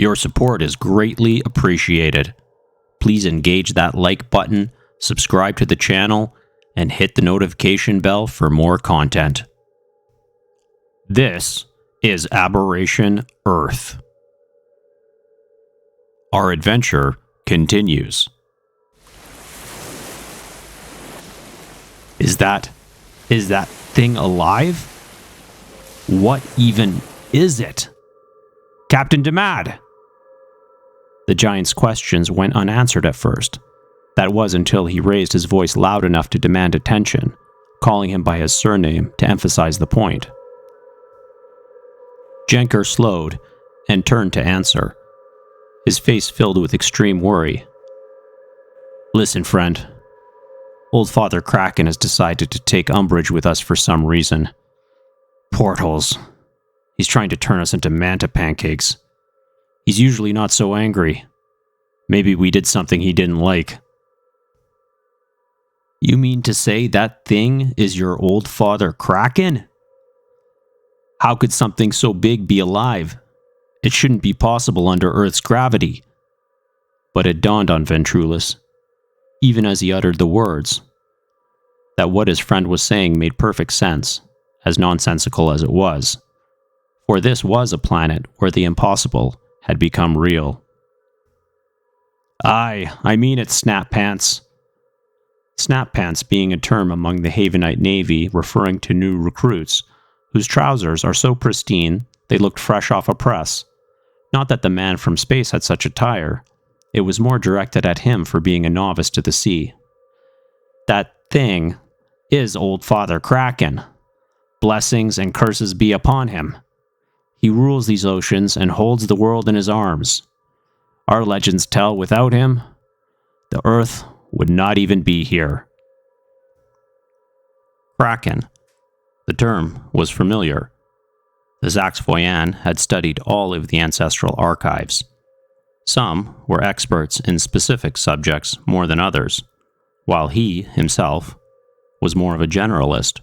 Your support is greatly appreciated. Please engage that like button, subscribe to the channel, and hit the notification bell for more content. This is Aberration Earth. Our adventure continues. Is that thing alive? What even is it? Captain Demad! The giant's questions went unanswered at first. That was until he raised his voice loud enough to demand attention, calling him by his surname to emphasize the point. Jenker slowed and turned to answer, his face filled with extreme worry. Listen, friend. Old Father Kraken has decided to take umbrage with us for some reason. Portholes. He's trying to turn us into manta pancakes. He's usually not so angry. Maybe we did something he didn't like. You mean to say that thing is your old father Kraken? How could something so big be alive? It shouldn't be possible under Earth's gravity. But it dawned on Ventrulus, even as he uttered the words, that what his friend was saying made perfect sense, as nonsensical as it was. For this was a planet where the impossible had become real. Aye, I mean it, Snap Pants. Snap Pants being a term among the Havenite Navy referring to new recruits, whose trousers are so pristine they looked fresh off a press. Not that the man from space had such attire. It was more directed at him for being a novice to the sea. That thing is old Father Kraken. Blessings and curses be upon him. He rules these oceans and holds the world in his arms. Our legends tell without him, the Earth would not even be here. Kraken. The term was familiar. The Zaxvoyan had studied all of the ancestral archives. Some were experts in specific subjects more than others, while he, himself, was more of a generalist,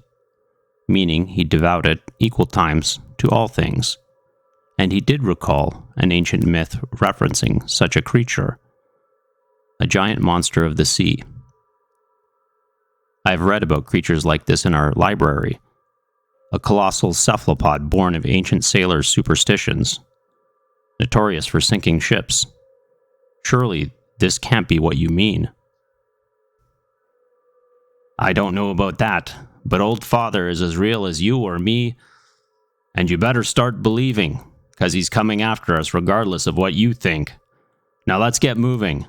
meaning he devoted equal times to all things. And he did recall an ancient myth referencing such a creature, a giant monster of the sea. I have read about creatures like this in our library, a colossal cephalopod born of ancient sailors' superstitions, notorious for sinking ships. Surely this can't be what you mean. I don't know about that, but Old Father is as real as you or me, and you better start believing, because he's coming after us regardless of what you think. Now let's get moving,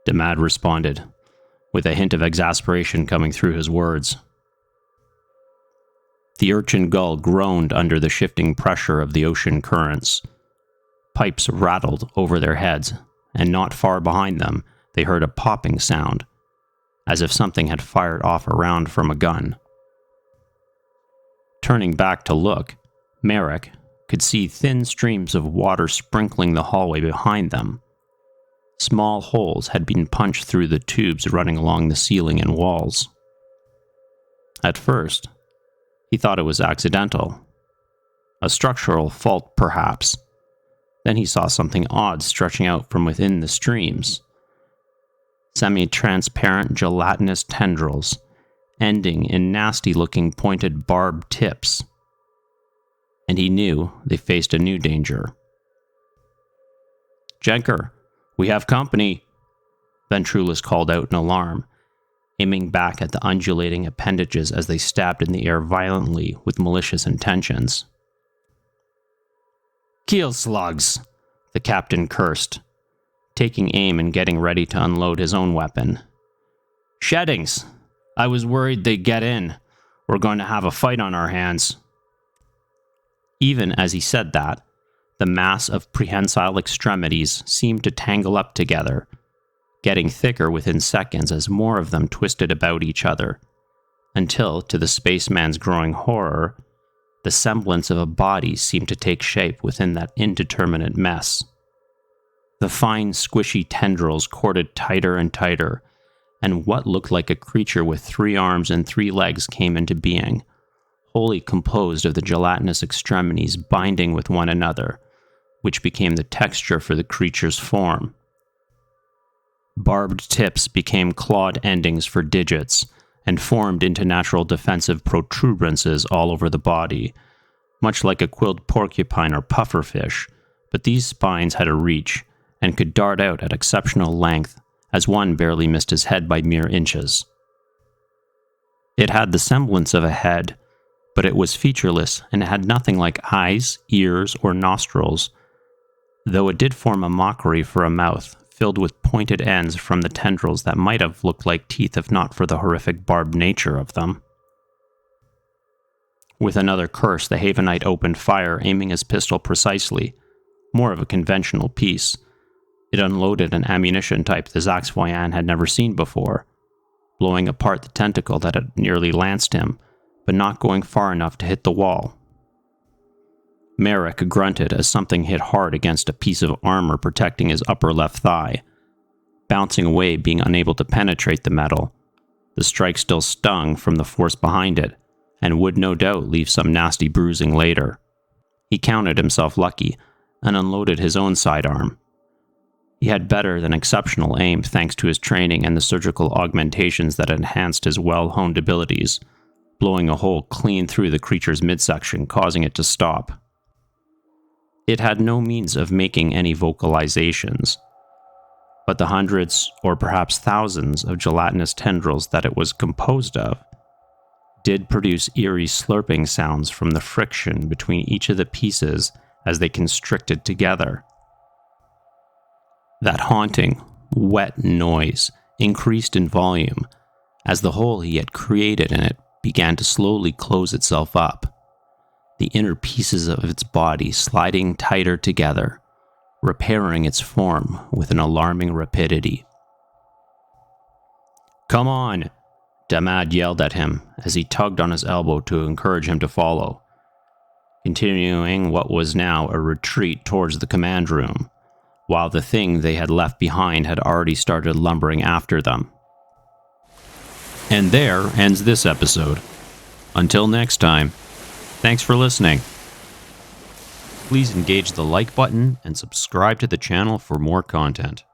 Demad responded, with a hint of exasperation coming through his words. The urchin gull groaned under the shifting pressure of the ocean currents. Pipes rattled over their heads, and not far behind them they heard a popping sound, as if something had fired off a round from a gun. Turning back to look, Merrick could see thin streams of water sprinkling the hallway behind them. Small holes had been punched through the tubes running along the ceiling and walls. At first, he thought it was accidental. A structural fault, perhaps. Then he saw something odd stretching out from within the streams. Semi-transparent gelatinous tendrils, ending in nasty-looking pointed barbed tips. And he knew they faced a new danger. Jenker, we have company, Ventrulus called out in alarm, aiming back at the undulating appendages as they stabbed in the air violently with malicious intentions. Keel slugs, the captain cursed, taking aim and getting ready to unload his own weapon. Sheddings! I was worried they'd get in. We're going to have a fight on our hands. Even as he said that, the mass of prehensile extremities seemed to tangle up together, getting thicker within seconds as more of them twisted about each other, until, to the spaceman's growing horror, the semblance of a body seemed to take shape within that indeterminate mess. The fine, squishy tendrils corded tighter and tighter, and what looked like a creature with 3 arms and 3 legs came into being, wholly composed of the gelatinous extremities binding with one another, which became the texture for the creature's form. Barbed tips became clawed endings for digits and formed into natural defensive protuberances all over the body, much like a quilled porcupine or pufferfish, but these spines had a reach and could dart out at exceptional length, as one barely missed his head by mere inches. It had the semblance of a head, but it was featureless and had nothing like eyes, ears, or nostrils, though it did form a mockery for a mouth, filled with pointed ends from the tendrils that might have looked like teeth if not for the horrific barbed nature of them. With another curse, the Havenite opened fire, aiming his pistol precisely, more of a conventional piece. It unloaded an ammunition type the Zaxvoyan had never seen before, blowing apart the tentacle that had nearly lanced him, but not going far enough to hit the wall. Merrick grunted as something hit hard against a piece of armor protecting his upper left thigh, bouncing away, being unable to penetrate the metal. The strike still stung from the force behind it, and would no doubt leave some nasty bruising later. He counted himself lucky, and unloaded his own sidearm. He had better than exceptional aim thanks to his training and the surgical augmentations that enhanced his well-honed abilities, blowing a hole clean through the creature's midsection, causing it to stop. It had no means of making any vocalizations, but the hundreds, or perhaps thousands, of gelatinous tendrils that it was composed of did produce eerie slurping sounds from the friction between each of the pieces as they constricted together. That haunting, wet noise increased in volume as the hole he had created in it began to slowly close itself up, the inner pieces of its body sliding tighter together, repairing its form with an alarming rapidity. "Come on!" Damad yelled at him as he tugged on his elbow to encourage him to follow, continuing what was now a retreat towards the command room, while the thing they had left behind had already started lumbering after them. And there ends this episode. Until next time, thanks for listening. Please engage the like button and subscribe to the channel for more content.